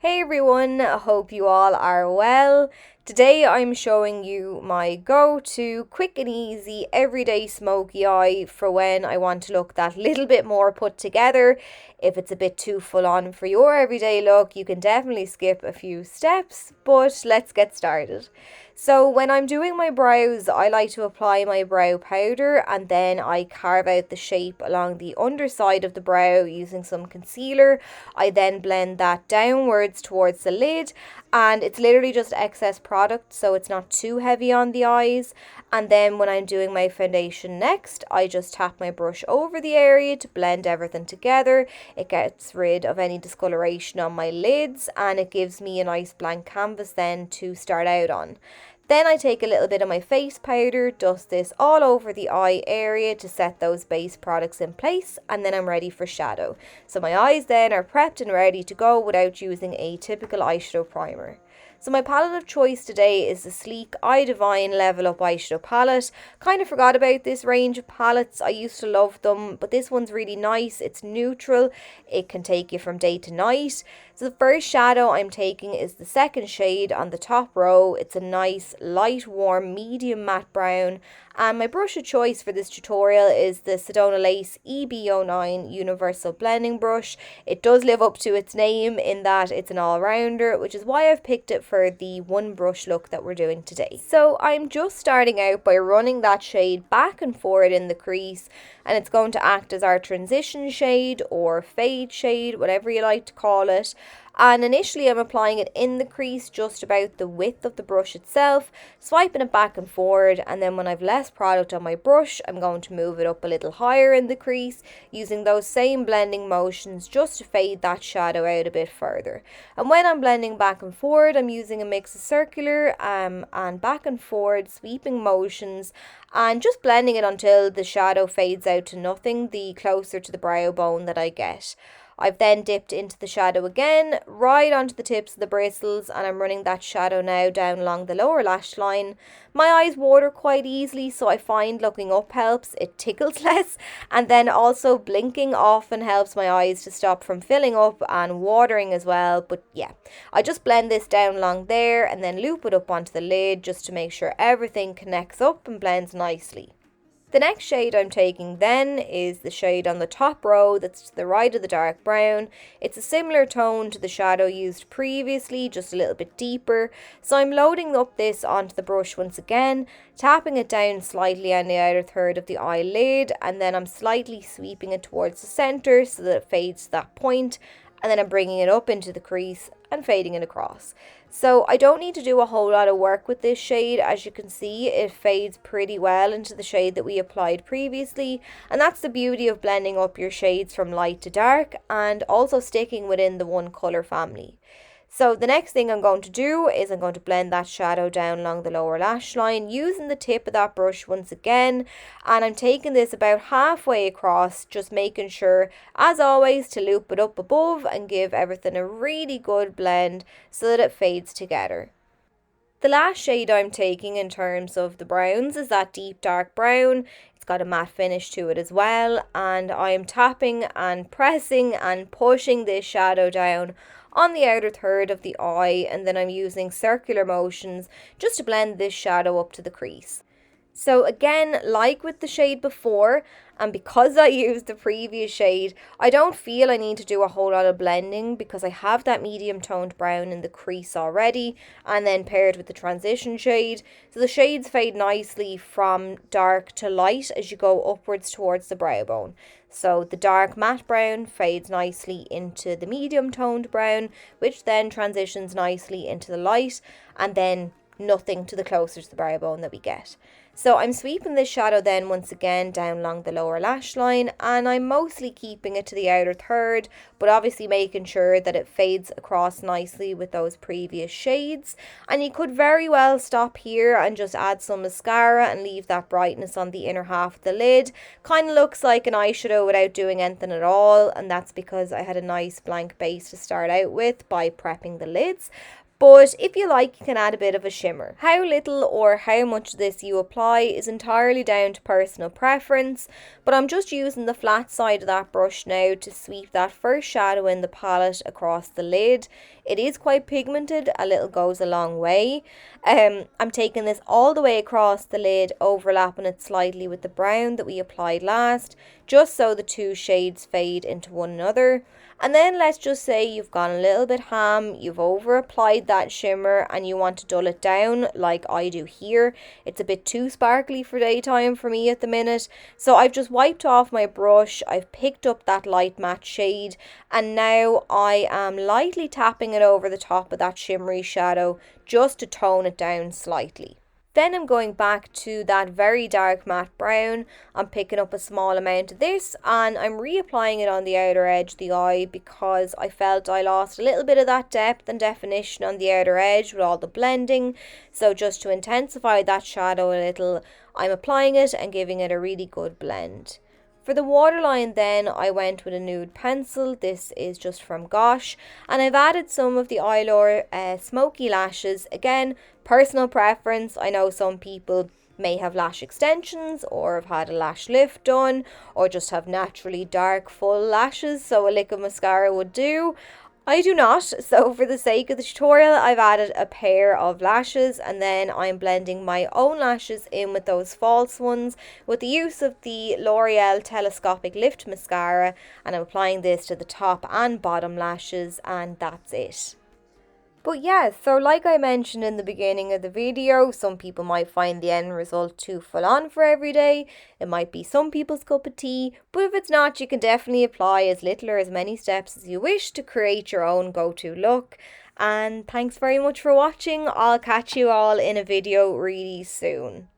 Hey everyone, I hope you all are well. Today I'm showing you my go-to quick and easy everyday smoky eye for when I want to look that little bit more put together. If it's a bit too full on for your everyday look, you can definitely skip a few steps, but let's get started. So when I'm doing my brows, I like to apply my brow powder and then I carve out the shape along the underside of the brow using some concealer. I then blend that downwards towards the lid, and it's literally just excess product, so it's not too heavy on the eyes. And then when I'm doing my foundation next, I just tap my brush over the area to blend everything together. It gets rid of any discoloration on my lids and it gives me a nice blank canvas then to start out on. Then I take a little bit of my face powder, dust this all over the eye area to set those base products in place, and then I'm ready for shadow. So my eyes then are prepped and ready to go without using a typical eyeshadow primer. So my palette of choice today is the sleek Eye Divine Level Up eyeshadow palette. Kind of forgot about this range of palettes. I used to love them, but this one's really nice. It's neutral. It can take you from day to night. So the first shadow I'm taking is the second shade on the top row. It's a nice light warm medium matte brown, and my brush of choice for this tutorial is the Sedona Lace EB09 Universal Blending Brush. It does live up to its name in that it's an all-rounder, which is why I've picked it for the one brush look that we're doing today. So I'm just starting out by running that shade back and forward in the crease, and it's going to act as our transition shade or fade shade, whatever you like to call it. And initially I'm applying it in the crease just about the width of the brush itself, swiping it back and forward, and then when I've less product on my brush, I'm going to move it up a little higher in the crease, using those same blending motions just to fade that shadow out a bit further. And when I'm blending back and forward, I'm using a mix of circular and back and forward sweeping motions, and just blending it until the shadow fades out to nothing the closer to the brow bone that I get. I've then dipped into the shadow again, right onto the tips of the bristles, and I'm running that shadow now down along the lower lash line. My eyes water quite easily, so I find looking up helps. It tickles less, and then also blinking often helps my eyes to stop from filling up and watering as well. But yeah, I just blend this down along there and then loop it up onto the lid just to make sure everything connects up and blends nicely. The next shade I'm taking then is the shade on the top row that's to the right of the dark brown. It's a similar tone to the shadow used previously, just a little bit deeper. So I'm loading up this onto the brush once again, tapping it down slightly on the outer third of the eyelid, and then I'm slightly sweeping it towards the centre so that it fades to that point, and then I'm bringing it up into the crease and fading it across. So I don't need to do a whole lot of work with this shade. As you can see, it fades pretty well into the shade that we applied previously, and that's the beauty of blending up your shades from light to dark and also sticking within the one colour family. So the next thing I'm going to do is I'm going to blend that shadow down along the lower lash line using the tip of that brush once again, and I'm taking this about halfway across, just making sure as always to loop it up above and give everything a really good blend so that it fades together. The last shade I'm taking in terms of the browns is that deep dark brown. It's got a matte finish to it as well, and I am tapping and pressing and pushing this shadow down on the outer third of the eye, and then I'm using circular motions just to blend this shadow up to the crease. So again, like with the shade before, and because I used the previous shade, I don't feel I need to do a whole lot of blending because I have that medium toned brown in the crease already, and then paired with the transition shade. So the shades fade nicely from dark to light as you go upwards towards the brow bone. So the dark matte brown fades nicely into the medium toned brown, which then transitions nicely into the light, and then nothing to the closer to the brow bone that we get. So I'm sweeping this shadow then once again down along the lower lash line, and I'm mostly keeping it to the outer third, but obviously making sure that it fades across nicely with those previous shades. And you could very well stop here and just add some mascara and leave that brightness on the inner half of the lid. Kind of looks like an eyeshadow without doing anything at all, and that's because I had a nice blank base to start out with by prepping the lids. But if you like, you can add a bit of a shimmer. How little or how much of this you apply is entirely down to personal preference, but I'm just using the flat side of that brush now to sweep that first shadow in the palette across the lid. It is quite pigmented, a little goes a long way. I'm taking this all the way across the lid, overlapping it slightly with the brown that we applied last, just so the two shades fade into one another. And then let's just say you've gone a little bit ham, you've over applied that shimmer and you want to dull it down like I do here. It's a bit too sparkly for daytime for me at the minute. So I've just wiped off my brush, I've picked up that light matte shade, and now I am lightly tapping it over the top of that shimmery shadow just to tone it down slightly. Then I'm going back to that very dark matte brown. I'm picking up a small amount of this and I'm reapplying it on the outer edge of the eye because I felt I lost a little bit of that depth and definition on the outer edge with all the blending. So just to intensify that shadow a little, I'm applying it and giving it a really good blend. For the waterline then, I went with a nude pencil. This is just from Gosh, and I've added some of the Eyelure Smokey lashes. Again, personal preference. I know some people may have lash extensions or have had a lash lift done or just have naturally dark full lashes, so a lick of mascara would do. I do not, so for the sake of the tutorial I've added a pair of lashes and then I'm blending my own lashes in with those false ones with the use of the L'Oreal Telescopic Lift Mascara, and I'm applying this to the top and bottom lashes, and that's it. But yeah, so like I mentioned in the beginning of the video, some people might find the end result too full on for every day. It might be some people's cup of tea, but if it's not, you can definitely apply as little or as many steps as you wish to create your own go-to look. And thanks very much for watching. I'll catch you all in a video really soon.